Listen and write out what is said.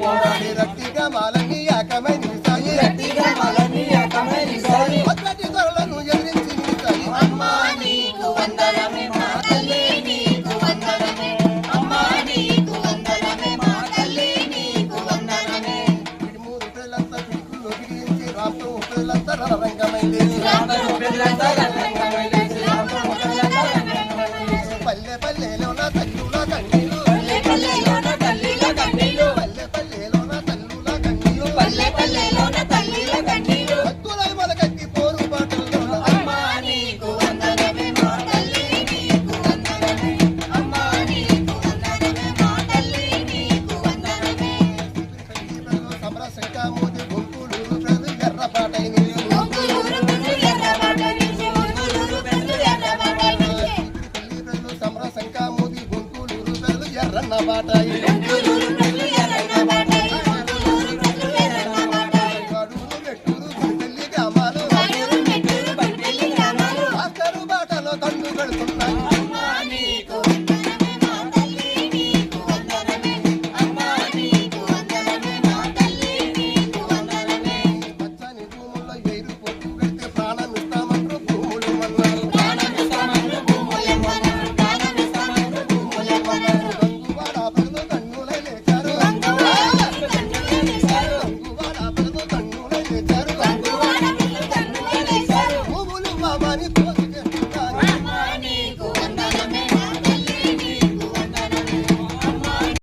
పోరాడి రట్టి గ్రామాలన్నీ ఏకమై నిలిచాయి అట్లాంటి ధరలను ఎదిరించి నిలిచాయి అమ్మా నీకు వందనమే మా తల్లి నీకు వందనమే అమ్మా నీకు వందనమే మా తల్లి నీకు వందనమే మూడు పిల్లలంతా పిడుకులు బిగించి రాష్ట్రం పిల్లలంతా రణరంగమై లేచి పల్లె పల్లెలోన తల్లుల కన్నీళ్ళు పల్లె పల్లెలోన తల్లిల కన్నీళ్ళు పల్లె పల్లెలోన తల్లుల కన్నీళ్ళు పల్లె పల్లెలోన తల్లిల కన్నీళ్ళు భక్తులై మొలకెత్తి పోరు బాటల్లోన అమ్మా నీకు వందనమే మా తల్లి నీకు వందనమే అమ్మా నీకు వందనమే మా తల్లి నీకు వందనమే సమరశంక మోది గుంటూరు ప్రజలు ఎర్రపాటై నిలిచి గొంగులూరు పెళ్ళు ఎర్రబాట నుంచి గొంగులూరు పెళ్ళు ఎర్రబాట నుంచి సమరశంక మోది గుంటూరు ప్రజలు ఎర్రన్న బాటాయి